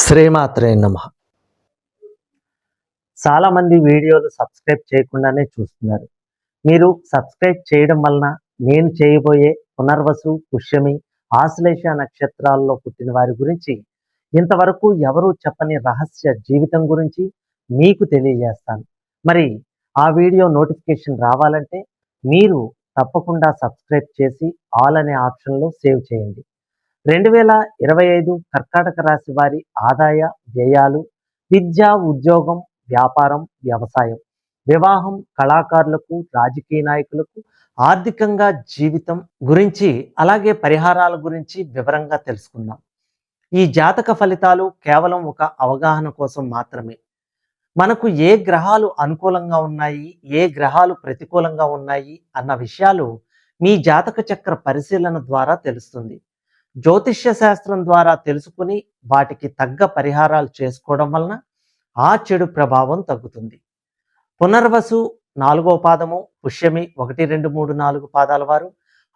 శ్రీమాత్రే నమః. చాలామంది వీడియోలు సబ్స్క్రైబ్ చేయకుండానే చూస్తున్నారు. మీరు సబ్స్క్రైబ్ చేయడం వలన నేను చేయబోయే పునర్వసు, పుష్యమి, ఆశ్లేష నక్షత్రాల్లో పుట్టిన వారి గురించి ఇంతవరకు ఎవరూ చెప్పని రహస్య జీవితం గురించి మీకు తెలియజేస్తాను. మరి ఆ వీడియో నోటిఫికేషన్ రావాలంటే మీరు తప్పకుండా సబ్స్క్రైబ్ చేసి ఆల్ అనే ఆప్షన్లో సేవ్ చేయండి. 2025 కర్కాటక రాశి వారి ఆదాయ వ్యయాలు, విద్య, ఉద్యోగం, వ్యాపారం, వ్యవసాయం, వివాహం, కళాకారులకు, రాజకీయ నాయకులకు, ఆర్థికంగా జీవితం గురించి, అలాగే పరిహారాల గురించి వివరంగా తెలుసుకుందాం. ఈ జాతక ఫలితాలు కేవలం ఒక అవగాహన కోసం మాత్రమే. మనకు ఏ గ్రహాలు అనుకూలంగా ఉన్నాయి, ఏ గ్రహాలు ప్రతికూలంగా ఉన్నాయి అన్న విషయాలు మీ జాతక చక్ర పరిశీలన ద్వారా తెలుస్తుంది. జ్యోతిష్య శాస్త్రం ద్వారా తెలుసుకుని వాటికి తగ్గ పరిహారాలు చేసుకోవడం వలన ఆ చెడు ప్రభావం తగ్గుతుంది. పునర్వసు 4వ పాదము, పుష్యమి 1, 2, 3, 4 పాదాల వారు,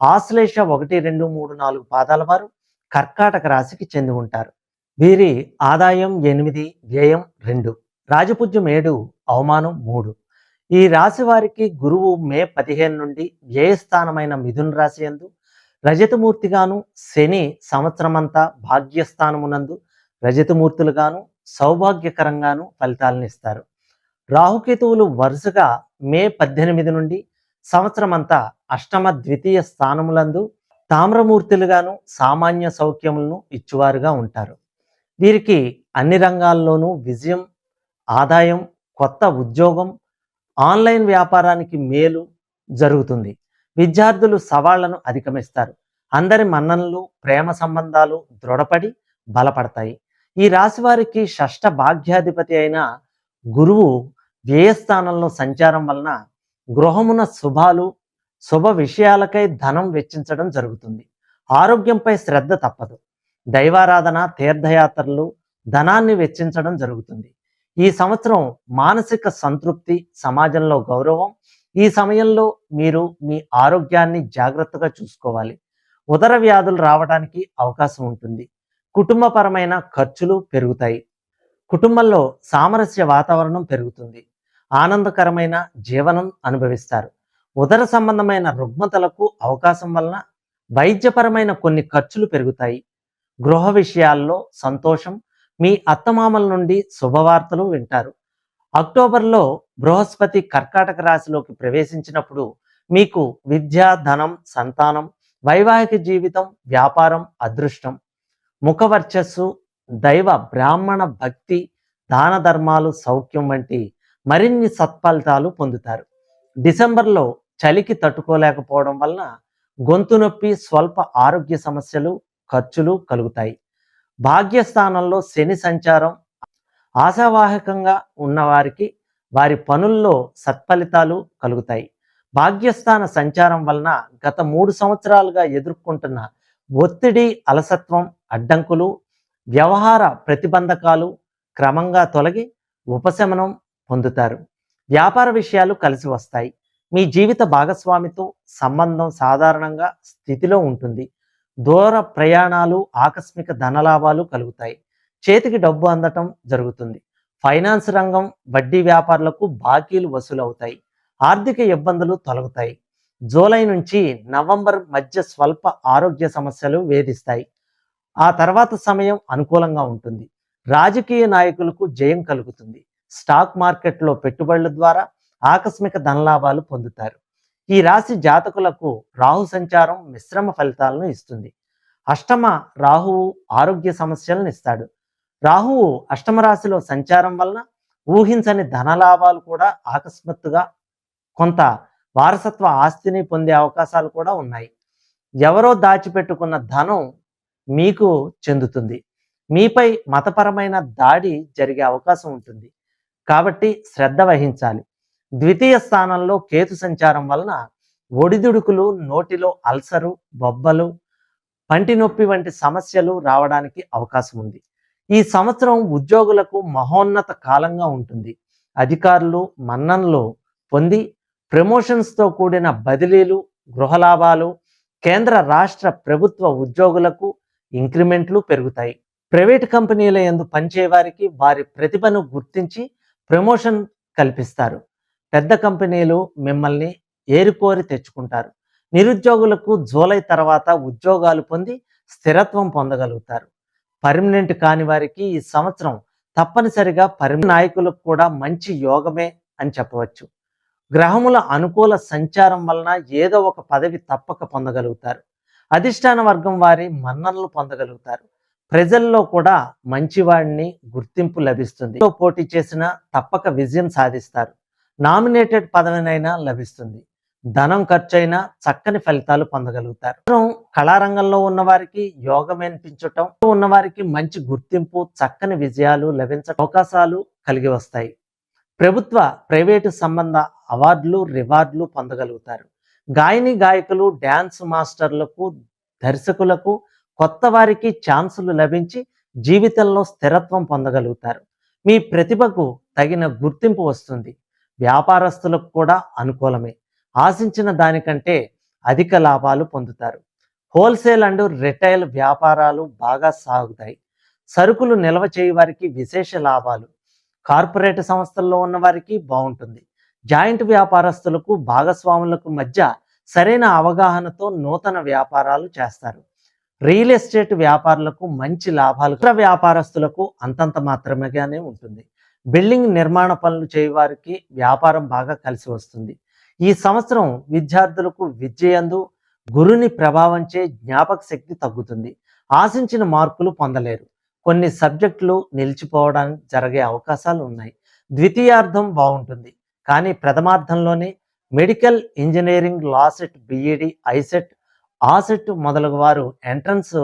ఆశ్లేష 1, 2, 3, 4 పాదాల వారు కర్కాటక రాశికి చెంది ఉంటారు. వీరి ఆదాయం 8, వ్యయం 2, రాజపూజ్యం 7, అవమానం 3. ఈ రాశి వారికి గురువు మే 15 నుండి వ్యయస్థానమైన మిథున రాశి యందు రజతమూర్తిగాను, శని సంవత్సరమంతా భాగ్యస్థానమునందు రజతమూర్తులుగాను, సౌభాగ్యకరంగాను ఫలితాలను ఇస్తారు. రాహుకేతువులు వరుసగా మే 18 నుండి సంవత్సరమంతా అష్టమ, ద్వితీయ స్థానములందు తామ్రమూర్తులుగాను, సామాన్య సౌఖ్యములను ఇచ్చువారుగా ఉంటారు. వీరికి అన్ని రంగాల్లోనూ విజయం, ఆదాయం, కొత్త ఉద్యోగం, ఆన్లైన్ వ్యాపారానికి మేలు జరుగుతుంది. విద్యార్థులు సవాళ్లను అధిగమిస్తారు. అందరి మన్ననలు, ప్రేమ సంబంధాలు దృఢపడి బలపడతాయి. ఈ రాశి వారికి షష్ఠ భాగ్యాధిపతి అయిన గురువు వ్యయస్థానంలో సంచారం వలన గృహమున శుభాలు, శుభ విషయాలకై ధనం వెచ్చించడం జరుగుతుంది. ఆరోగ్యంపై శ్రద్ధ తప్పదు. దైవారాధన, తీర్థయాత్రలు ధనాన్ని వెచ్చించడం జరుగుతుంది. ఈ సంవత్సరం మానసిక సంతృప్తి, సమాజంలో గౌరవం. ఈ సమయంలో మీరు మీ ఆరోగ్యాన్ని జాగ్రత్తగా చూసుకోవాలి. ఉదర వ్యాధులు రావడానికి అవకాశం ఉంటుంది. కుటుంబపరమైన ఖర్చులు పెరుగుతాయి. కుటుంబంలో సామరస్య వాతావరణం పెరుగుతుంది. ఆనందకరమైన జీవనం అనుభవిస్తారు. ఉదర సంబంధమైన రుగ్మతలకు అవకాశం వలన వైద్యపరమైన కొన్ని ఖర్చులు పెరుగుతాయి. గృహ విషయాల్లో సంతోషం. మీ అత్తమామల నుండి శుభవార్తలు వింటారు. అక్టోబర్లో బృహస్పతి కర్కాటక రాశిలోకి ప్రవేశించినప్పుడు మీకు విద్య, ధనం, సంతానం, వైవాహిక జీవితం, వ్యాపారం, అదృష్టం, ముఖవర్చస్సు, దైవ బ్రాహ్మణ భక్తి, దాన ధర్మాలు, సౌఖ్యం వంటి మరిన్ని సత్ఫలితాలు పొందుతారు. డిసెంబర్లో చలికి తట్టుకోలేకపోవడం వలన గొంతు నొప్పి, స్వల్ప ఆరోగ్య సమస్యలు, ఖర్చులు కలుగుతాయి. భాగ్యస్థానంలో శని సంచారం ఆశావాహకంగా ఉన్నవారికి వారి పనుల్లో సత్ఫలితాలు కలుగుతాయి. భాగ్యస్థాన సంచారం వలన గత 3 సంవత్సరాలుగా ఎదుర్కొంటున్న ఒత్తిడి, అలసత్వం, అడ్డంకులు, వ్యవహార ప్రతిబంధకాలు క్రమంగా తొలగి ఉపశమనం పొందుతారు. వ్యాపార విషయాలు కలిసి వస్తాయి. మీ జీవిత భాగస్వామితో సంబంధం సాధారణంగా స్థితిలో ఉంటుంది. దూర ప్రయాణాలు, ఆకస్మిక ధనలాభాలు కలుగుతాయి. చేతికి డబ్బు అందటం జరుగుతుంది. ఫైనాన్స్ రంగం, వడ్డీ వ్యాపారులకు బాకీలు వసూలవుతాయి. ఆర్థిక ఇబ్బందులు తొలగుతాయి. జూలై నుంచి నవంబర్ మధ్య స్వల్ప ఆరోగ్య సమస్యలు వేధిస్తాయి. ఆ తర్వాత సమయం అనుకూలంగా ఉంటుంది. రాజకీయ నాయకులకు జయం కలుగుతుంది. స్టాక్ మార్కెట్లో పెట్టుబడుల ద్వారా ఆకస్మిక ధనలాభాలు పొందుతారు. ఈ రాశి జాతకులకు రాహు సంచారం మిశ్రమ ఫలితాలను ఇస్తుంది. అష్టమ రాహువు ఆరోగ్య సమస్యలను ఇస్తాడు. రాహువు అష్టమ రాశిలో సంచారం వలన ఊహించని ధనలాభాలు కూడా, ఆకస్మాత్తుగా కొంత వారసత్వ ఆస్తిని పొందే అవకాశాలు కూడా ఉన్నాయి. ఎవరో దాచిపెట్టుకున్న ధనం మీకు చెందుతుంది. మీపై మతపరమైన దాడి జరిగే అవకాశం ఉంటుంది. కాబట్టి శ్రద్ధ వహించాలి. ద్వితీయ స్థానంలో కేతు సంచారం వలన ఒడిదుడుకులు, నోటిలో అల్సరు, బొబ్బలు, పంటి నొప్పి వంటి సమస్యలు రావడానికి అవకాశం ఉంది. ఈ సంవత్సరం ఉద్యోగులకు మహోన్నత కాలంగా ఉంటుంది. అధికారులు మన్ననలు పొంది ప్రమోషన్స్తో కూడిన బదిలీలు, గృహలాభాలు, కేంద్ర రాష్ట్ర ప్రభుత్వ ఉద్యోగులకు ఇంక్రిమెంట్లు పెరుగుతాయి. ప్రైవేట్ కంపెనీల యందు పనిచేయవారికి వారి ప్రతిభను గుర్తించి ప్రమోషన్ కల్పిస్తారు. పెద్ద కంపెనీలు మిమ్మల్ని ఏరికోరి తెచ్చుకుంటారు. నిరుద్యోగులకు జూలై తర్వాత ఉద్యోగాలు పొంది స్థిరత్వం పొందగలుగుతారు. పర్మనెంట్ కాని వారికి ఈ సంవత్సరం తప్పనిసరిగా నాయకులకు కూడా మంచి యోగమే అని చెప్పవచ్చు. గ్రహముల అనుకూల సంచారం వలన ఏదో ఒక పదవి తప్పక పొందగలుగుతారు. అధిష్టాన వర్గం వారి మన్ననలు పొందగలుగుతారు. ప్రజల్లో కూడా మంచివాడిని గుర్తింపు లభిస్తుంది. పోటీ చేసిన తప్పక విజయం సాధిస్తారు. నామినేటెడ్ పదవినైనా లభిస్తుంది. ధనం ఖర్చైనా చక్కని ఫలితాలు పొందగలుగుతారు. కళారంగంలో ఉన్నవారికి యోగం అనిపించటం, ఉన్నవారికి మంచి గుర్తింపు, చక్కని విజయాలు లభించే అవకాశాలు కలిగి వస్తాయి. ప్రభుత్వ ప్రైవేటు సంబంధ అవార్డులు రివార్డులు పొందగలుగుతారు. గాయని గాయకులు, డ్యాన్స్ మాస్టర్లకు, దర్శకులకు, కొత్త వారికి ఛాన్సులు లభించి జీవితంలో స్థిరత్వం పొందగలుగుతారు. మీ ప్రతిభకు తగిన గుర్తింపు వస్తుంది. వ్యాపారస్తులకు కూడా అనుకూలమే. ఆశించిన దానికంటే అధిక లాభాలు పొందుతారు. హోల్సేల్ అండ్ రిటైల్ వ్యాపారాలు బాగా సాగుతాయి. సరుకులు నిల్వ చేయవారికి విశేష లాభాలు. కార్పొరేట్ సంస్థల్లో ఉన్న వారికి బాగుంటుంది. జాయింట్ వ్యాపారస్తులకు, భాగస్వాములకు మధ్య సరైన అవగాహనతో నూతన వ్యాపారాలు చేస్తారు. రియల్ ఎస్టేట్ వ్యాపారులకు మంచి లాభాలు. ఇతర వ్యాపారస్తులకు అంతంత మాత్రమేగానే ఉంటుంది. బిల్డింగ్ నిర్మాణ పనులు చేయవారికి వ్యాపారం బాగా కలిసి వస్తుంది. ఈ సంవత్సరం విద్యార్థులకు విద్యయందు గురుని ప్రభావంచే జ్ఞాపక శక్తి తగ్గుతుంది. ఆశించిన మార్కులు పొందలేరు. కొన్ని సబ్జెక్టులు నిలిచిపోవడానికి జరిగే అవకాశాలు ఉన్నాయి. ద్వితీయార్థం బాగుంటుంది, కానీ ప్రథమార్థంలోనే medical, engineering, LAWCET, BEd, ICET, ఆసెట్ మొదలగు వారు ఎంట్రన్స్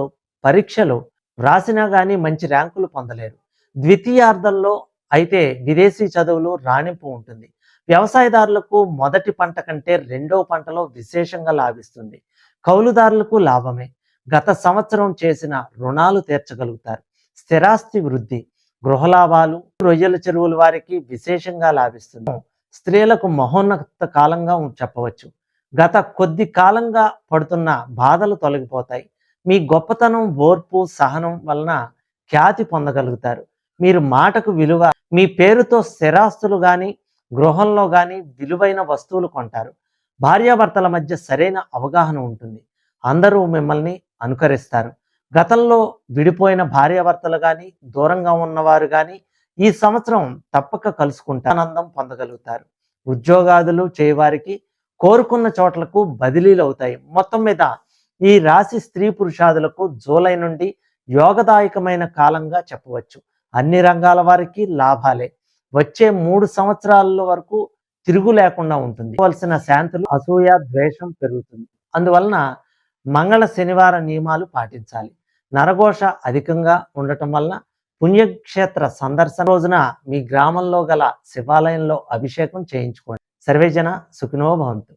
పరీక్షలు వ్రాసినా కానీ మంచి ర్యాంకులు పొందలేరు. ద్వితీయార్థంలో అయితే విదేశీ చదువులు రాణింపు ఉంటుంది. వ్యవసాయదారులకు మొదటి పంట కంటే రెండవ పంటలో విశేషంగా లాభిస్తుంది. కౌలుదారులకు లాభమే. గత సంవత్సరం చేసిన రుణాలు తీర్చగలుగుతారు. స్థిరాస్తి వృద్ధి, గృహలాభాలు, రొయ్యల చెరువుల వారికి విశేషంగా లాభిస్తుంది. స్త్రీలకు మహోన్నత కాలంగా చెప్పవచ్చు. గత కొద్ది కాలంగా పడుతున్న బాధలు తొలగిపోతాయి. మీ గొప్పతనం, ఓర్పు, సహనం వలన ఖ్యాతి పొందగలుగుతారు. మీరు మాటకు విలువ. మీ పేరుతో స్థిరాస్తులు కానీ, గృహంలో కానీ విలువైన వస్తువులు కొంటారు. భార్యాభర్తల మధ్య సరైన అవగాహన ఉంటుంది. అందరూ మిమ్మల్ని అనుకరిస్తారు. గతంలో విడిపోయిన భార్యాభర్తలు కానీ, దూరంగా ఉన్నవారు కానీ ఈ సంవత్సరం తప్పక కలుసుకుంటారు. ఆనందం పొందగలుగుతారు. ఉద్యోగాదులు చేయవారికి కోరుకున్న చోట్లకు బదిలీలు అవుతాయి. మొత్తం మీద ఈ రాశి స్త్రీ పురుషాదులకు జూలై నుండి యోగదాయకమైన కాలంగా చెప్పవచ్చు. అన్ని రంగాల వారికి లాభాలే. వచ్చే 3 సంవత్సరాల వరకు తిరుగు లేకుండా ఉంటుంది. కావలసిన శాంతులు, అసూయ, ద్వేషం పెరుగుతుంది. అందువలన మంగళ శనివార నియమాలు పాటించాలి. నరఘోష అధికంగా ఉండటం వలన పుణ్యక్షేత్ర సందర్శన రోజున మీ గ్రామంలో గల శివాలయంలో అభిషేకం చేయించుకోండి. సర్వేజన సుఖినో భవంతు.